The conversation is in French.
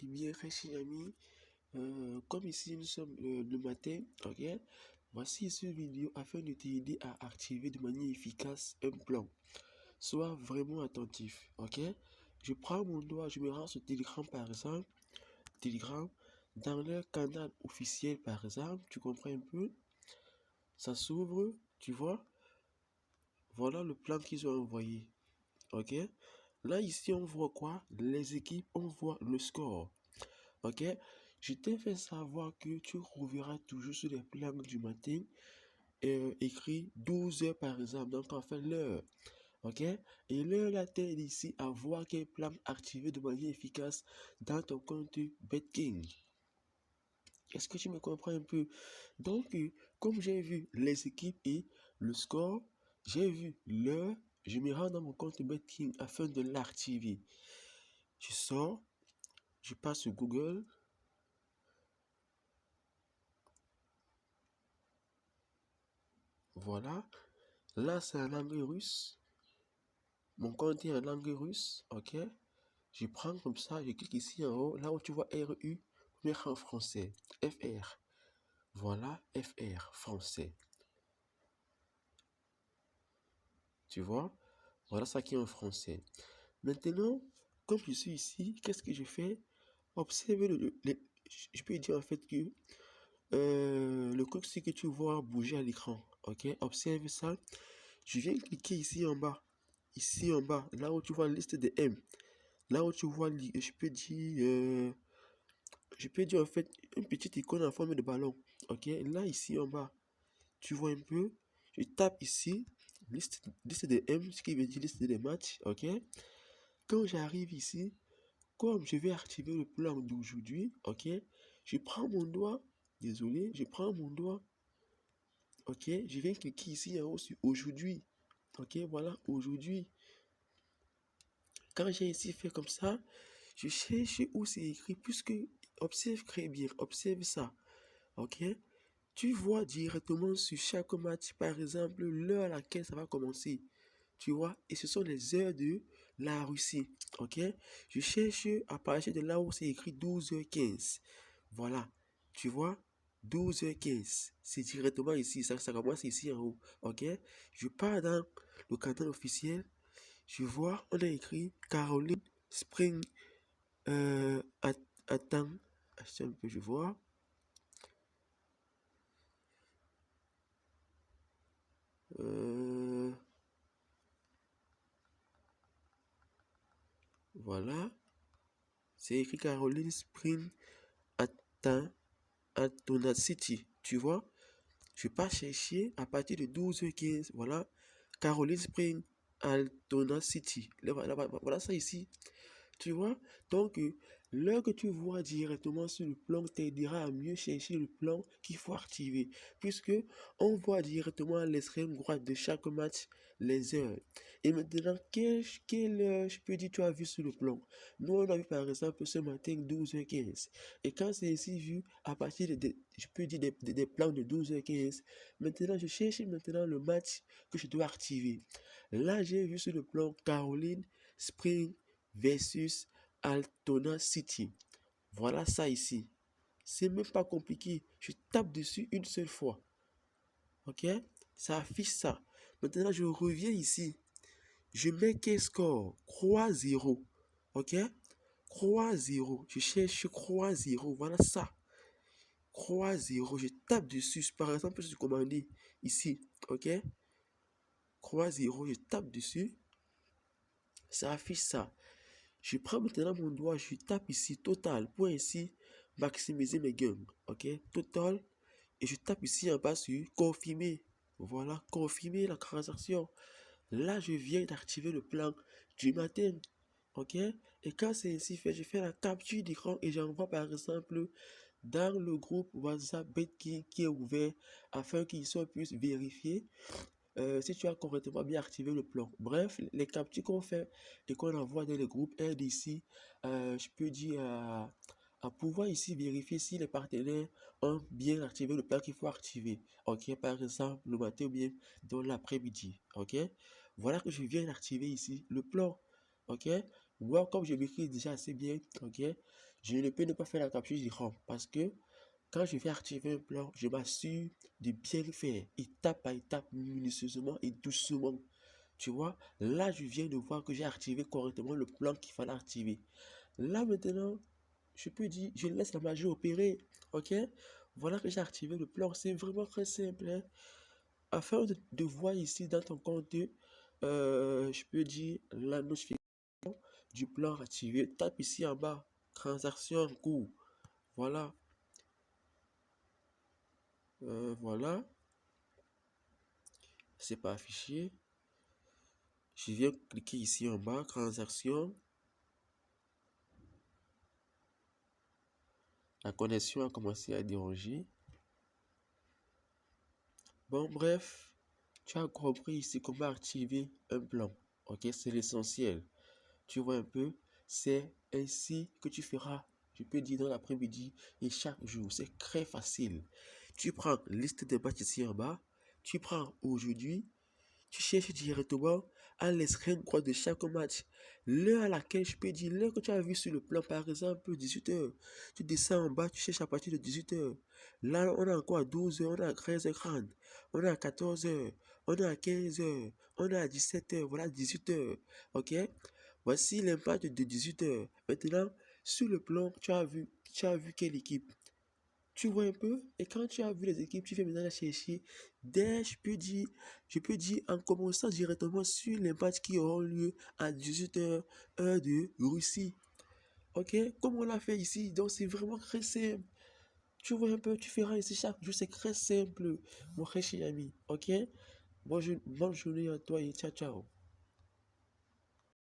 du bien, très chers amis. Comme ici nous sommes le matin, ok? Voici cette vidéo afin de t'aider à activer de manière efficace un plan. Sois vraiment attentif, ok? Je prends mon doigt, je me rends sur Telegram par exemple. Telegram, dans leur canal officiel par exemple, tu comprends un peu? Ça s'ouvre, tu vois? Voilà le plan qu'ils ont envoyé, ok? Là, ici, on voit quoi? Les équipes, on voit le score. Ok? Je t'ai fait savoir que tu trouveras toujours sur les plans du matin écrit 12 heures par exemple. Donc, en fait, l'heure. Ok? Et l'heure, là, t'aide ici à voir quel plan activer de manière efficace dans ton compte BetKing. Est-ce que tu me comprends un peu? Donc, comme j'ai vu les équipes et le score, j'ai vu l'heure, je me rends dans mon compte BetKing afin de l'activer. Je sors, je passe sur Google. Voilà. Là, c'est en langue russe. Mon compte est en langue russe. Ok. Je prends comme ça, je clique ici en haut, là où tu vois RU, mettre en français. FR. Voilà, FR, français. Tu vois? Voilà ça qui est en français. Maintenant, comme je suis ici, qu'est-ce que je fais? Observe je peux dire en fait que le code que tu vois bouger à l'écran. Ok? Observe ça. Je viens cliquer ici en bas. Ici en bas, là où tu vois la liste des M. Là où tu vois, je peux dire en fait une petite icône en forme de ballon. Ok, là ici en bas, tu vois un peu. Je tape ici, liste de M, ce qui veut dire liste des matchs. Ok, quand j'arrive ici, comme je vais activer le plan d'aujourd'hui, ok, je prends mon doigt, désolé, je prends mon doigt. Ok, je viens cliquer ici en haut sur aujourd'hui. Ok, voilà, aujourd'hui. Quand j'ai ici fait comme ça, je cherche où c'est écrit, puisque observe très bien, observe ça, ok? Tu vois directement sur chaque match, par exemple, l'heure à laquelle ça va commencer, tu vois? Et ce sont les heures de la Russie, ok? Je cherche à partir de là où c'est écrit 12h15, voilà, tu vois? 12h15, c'est directement ici, ça commence ici en haut, ok? Je pars dans le canal officiel, je vois, on a écrit Caroline Spring. Attends, un peu, je vois. Voilà. C'est écrit Caroline Spring Altona City. Tu vois? Je vais pas chercher à partir de 12h15. Voilà. Caroline Spring Altona City. Voilà ça ici. Tu vois? Donc, l'heure que tu vois directement sur le plan t'aidera à mieux chercher le plan qu'il faut activer. Puisque on voit directement à l'extrême droite de chaque match les heures. Et maintenant, quelle heure, je peux dire, tu as vu sur le plan? Nous, on a vu par exemple ce matin 12h15. Et quand c'est ici vu à partir je peux dire des plans de 12h15, maintenant, je cherche maintenant le match que je dois activer. Là, j'ai vu sur le plan Caroline Spring versus Altona City. Voilà ça ici. C'est même pas compliqué. Je tape dessus une seule fois. Ok? Ça affiche ça. Maintenant, je reviens ici. Je mets quel score? Croix 0. Ok? Croix 0. Je cherche croix 0. Voilà ça. Croix 0. Je tape dessus. Par exemple, je suis commandé ici. Ok? Croix 0. Je tape dessus. Ça affiche ça. Je prends maintenant mon doigt, je tape ici total pour ainsi maximiser mes gains. Ok, total. Et je tape ici en bas sur confirmer. Voilà, confirmer la transaction. Là, je viens d'activer le plan du matin. Ok, et quand c'est ainsi fait, je fais la capture d'écran et j'envoie par exemple dans le groupe WhatsApp BetKing qui est ouvert afin qu'ils soient puissent vérifier si tu as correctement bien activé le plan. Bref, les captures qu'on fait et qu'on envoie dans les groupes aident ici, je peux dire, à pouvoir ici vérifier si les partenaires ont bien activé le plan qu'il faut activer. Ok, par exemple, le matin ou bien dans l'après-midi. Ok, voilà que je viens d'activer ici le plan. Ok, Moi, comme je m'écris déjà assez bien, ok, je ne peux ne pas faire la capture d'écran parce que quand je vais activer un plan, je m'assure de bien le faire, étape par étape, minutieusement et doucement. Tu vois, là, je viens de voir que j'ai activé correctement le plan qu'il fallait activer. Là, maintenant, je peux dire, je laisse la magie opérer, ok? Voilà que j'ai activé le plan, c'est vraiment très simple, hein. Afin de voir ici dans ton compte, je peux dire la notification du plan activé. Tape ici en bas, transaction en cours. Voilà, voilà, c'est pas affiché. Je viens cliquer ici en bas, transaction. La connexion a commencé à déranger. Bon, bref, tu as compris ici comment activer un plan. Ok, c'est l'essentiel. Tu vois un peu, c'est ainsi que tu feras, je peux dire dans l'après-midi et chaque jour. C'est très facile. Tu prends liste des matchs ici en bas, tu prends aujourd'hui, tu cherches directement à l'extrême droite de chaque match. L'heure à laquelle je peux dire, l'heure que tu as vu sur le plan, par exemple 18h. Tu descends en bas, tu cherches à partir de 18h. Là, on a encore à 12h, on a à 13h30, on a à 14h, on a à 15h, on a à 17h, voilà 18h. Ok? Voici l'impact de 18h. Maintenant, sur le plan, tu as vu quelle équipe? Tu vois un peu? Et quand tu as vu les équipes, tu fais maintenant chercher dès, je peux dire, en commençant directement sur les matchs qui auront lieu à 18h, heure de Russie. Ok? Comme on l'a fait ici, donc c'est vraiment très simple. Tu vois un peu, tu feras ici chaque jour, c'est très simple, mon cher ami. Ok? Bonne journée à toi et ciao, ciao.